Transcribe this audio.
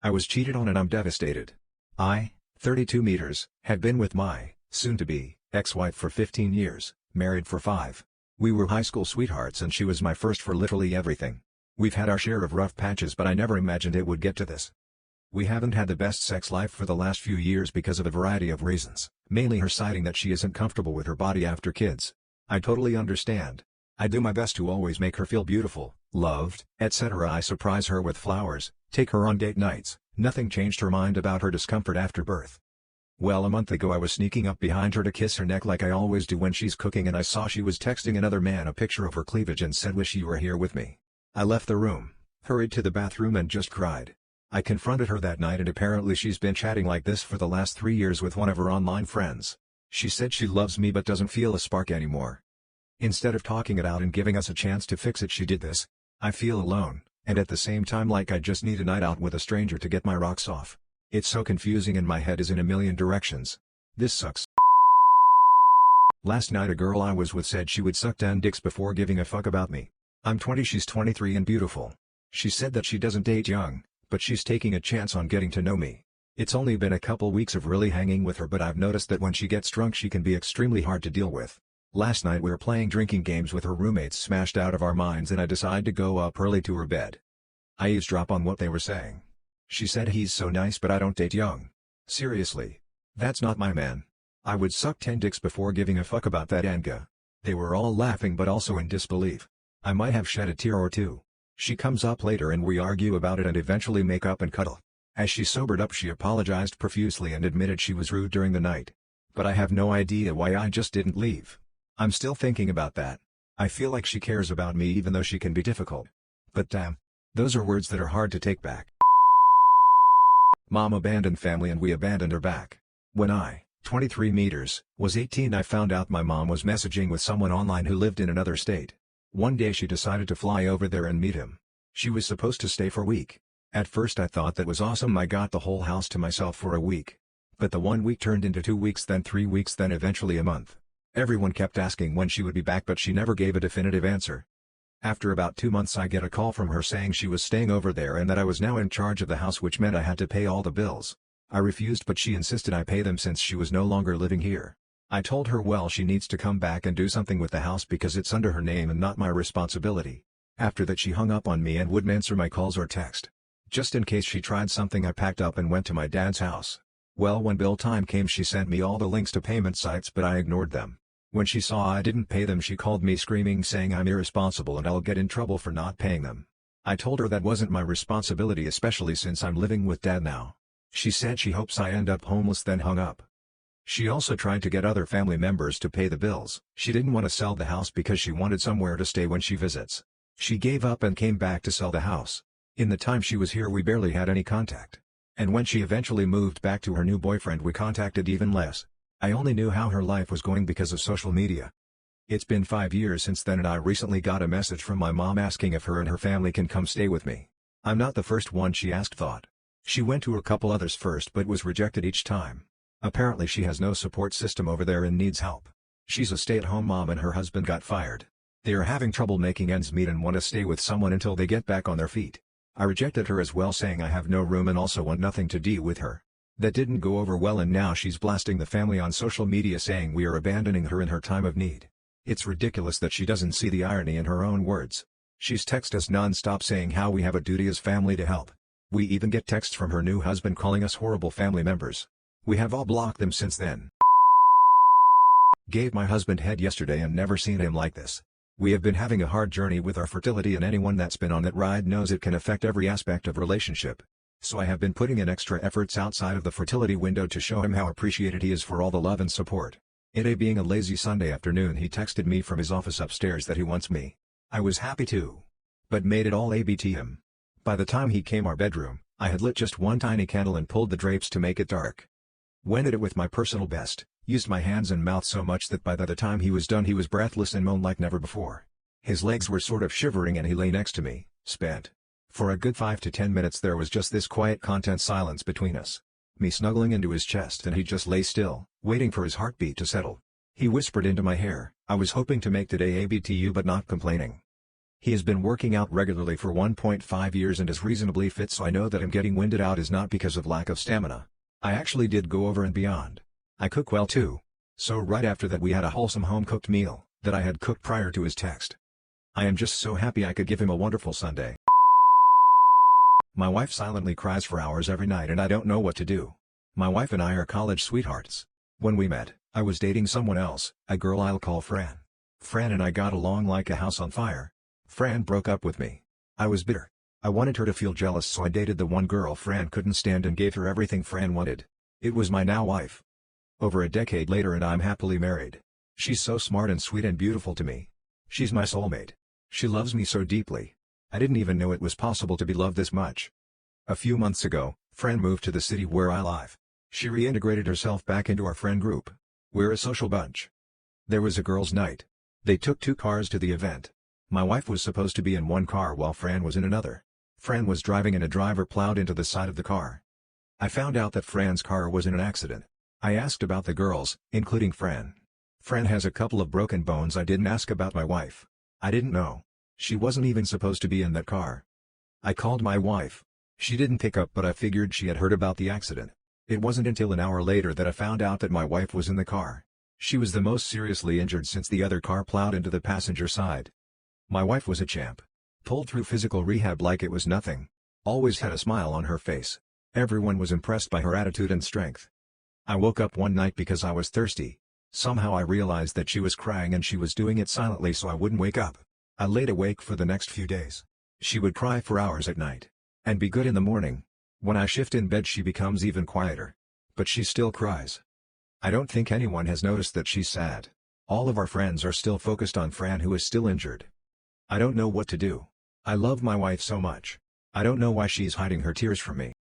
I was cheated on and I'm devastated. I, 32 meters, had been with my, soon-to-be, ex-wife for 15 years, married for 5. We were high school sweethearts and she was my first for literally everything. We've had our share of rough patches but I never imagined it would get to this. We haven't had the best sex life for the last few years because of a variety of reasons, mainly her citing that she isn't comfortable with her body after kids. I totally understand. I do my best to always make her feel beautiful, loved, etc. I surprise her with flowers, take her on date nights. Nothing changed her mind about her discomfort after birth. Well, a month ago I was sneaking up behind her to kiss her neck like I always do when she's cooking and I saw she was texting another man a picture of her cleavage and said wish you were here with me. I left the room, hurried to the bathroom and just cried. I confronted her that night and apparently she's been chatting like this for the last 3 years with one of her online friends. She said she loves me but doesn't feel a spark anymore. Instead of talking it out and giving us a chance to fix it, she did this. I feel alone, and at the same time like I just need a night out with a stranger to get my rocks off. It's so confusing and my head is in a million directions. This sucks. Last night a girl I was with said she would suck 10 dicks before giving a fuck about me. I'm 20, she's 23 and beautiful. She said that she doesn't date young, but she's taking a chance on getting to know me. It's only been a couple weeks of really hanging with her but I've noticed that when she gets drunk she can be extremely hard to deal with. Last night we were playing drinking games with her roommates smashed out of our minds and I decided to go up early to her bed. I eavesdrop on what they were saying. She said he's so nice but I don't date young. Seriously. That's not my man. I would suck 10 dicks before giving a fuck about that anga. They were all laughing but also in disbelief. I might have shed a tear or two. She comes up later and we argue about it and eventually make up and cuddle. As she sobered up she apologized profusely and admitted she was rude during the night. But I have no idea why I just didn't leave. I'm still thinking about that. I feel like she cares about me even though she can be difficult. But damn. Those are words that are hard to take back. Mom abandoned family and we abandoned her back. When I, 23 meters, was 18 I found out my mom was messaging with someone online who lived in another state. One day she decided to fly over there and meet him. She was supposed to stay for a week. At first I thought that was awesome, I got the whole house to myself for a week. But the 1 week turned into 2 weeks, then 3 weeks, then eventually a month. Everyone kept asking when she would be back but she never gave a definitive answer. After about 2 months I get a call from her saying she was staying over there and that I was now in charge of the house, which meant I had to pay all the bills. I refused but she insisted I pay them since she was no longer living here. I told her well she needs to come back and do something with the house because it's under her name and not my responsibility. After that she hung up on me and wouldn't answer my calls or text. Just in case she tried something I packed up and went to my dad's house. Well, when bill time came she sent me all the links to payment sites but I ignored them. When she saw I didn't pay them she called me screaming saying I'm irresponsible and I'll get in trouble for not paying them. I told her that wasn't my responsibility, especially since I'm living with dad now. She said she hopes I end up homeless, then hung up. She also tried to get other family members to pay the bills. She didn't want to sell the house because she wanted somewhere to stay when she visits. She gave up and came back to sell the house. In the time she was here we barely had any contact. And when she eventually moved back to her new boyfriend we contacted even less. I only knew how her life was going because of social media. It's been 5 years since then and I recently got a message from my mom asking if her and her family can come stay with me. I'm not the first one she asked, thought. She went to a couple others first but was rejected each time. Apparently she has no support system over there and needs help. She's a stay-at-home mom and her husband got fired. They are having trouble making ends meet and want to stay with someone until they get back on their feet. I rejected her as well, saying I have no room and also want nothing to do with her. That didn't go over well and now she's blasting the family on social media saying we are abandoning her in her time of need. It's ridiculous that she doesn't see the irony in her own words. She's texted us non-stop saying how we have a duty as family to help. We even get texts from her new husband calling us horrible family members. We have all blocked them since then. Gave my husband head yesterday and never seen him like this. We have been having a hard journey with our fertility and anyone that's been on that ride knows it can affect every aspect of relationship. So I have been putting in extra efforts outside of the fertility window to show him how appreciated he is for all the love and support. It being a lazy Sunday afternoon he texted me from his office upstairs that he wants me. I was happy to. But made it all ABT him. By the time he came our bedroom, I had lit just one tiny candle and pulled the drapes to make it dark. Went at it with my personal best, used my hands and mouth so much that by the time he was done he was breathless and moaned like never before. His legs were sort of shivering and he lay next to me, spent. For a good 5 to 10 minutes there was just this quiet content silence between us. Me snuggling into his chest and he just lay still, waiting for his heartbeat to settle. He whispered into my hair, I was hoping to make today ABTU but not complaining. He has been working out regularly for 1.5 years and is reasonably fit, so I know that him getting winded out is not because of lack of stamina. I actually did go over and beyond. I cook well too. So right after that we had a wholesome home-cooked meal that I had cooked prior to his text. I am just so happy I could give him a wonderful Sunday. My wife silently cries for hours every night and I don't know what to do. My wife and I are college sweethearts. When we met, I was dating someone else, a girl I'll call Fran. Fran and I got along like a house on fire. Fran broke up with me. I was bitter. I wanted her to feel jealous, so I dated the one girl Fran couldn't stand and gave her everything Fran wanted. It was my now wife. Over a decade later and I'm happily married. She's so smart and sweet and beautiful to me. She's my soulmate. She loves me so deeply. I didn't even know it was possible to be loved this much. A few months ago, Fran moved to the city where I live. She reintegrated herself back into our friend group. We're a social bunch. There was a girls' night. They took 2 cars to the event. My wife was supposed to be in one car while Fran was in another. Fran was driving and a driver plowed into the side of the car. I found out that Fran's car was in an accident. I asked about the girls, including Fran. Fran has a couple of broken bones. I didn't ask about my wife. I didn't know. She wasn't even supposed to be in that car. I called my wife. She didn't pick up, but I figured she had heard about the accident. It wasn't until an hour later that I found out that my wife was in the car. She was the most seriously injured since the other car plowed into the passenger side. My wife was a champ. Pulled through physical rehab like it was nothing. Always had a smile on her face. Everyone was impressed by her attitude and strength. I woke up one night because I was thirsty. Somehow I realized that she was crying and she was doing it silently so I wouldn't wake up. I laid awake for the next few days. She would cry for hours at night. And be good in the morning. When I shift in bed she becomes even quieter. But she still cries. I don't think anyone has noticed that she's sad. All of our friends are still focused on Fran, who is still injured. I don't know what to do. I love my wife so much. I don't know why she's hiding her tears from me.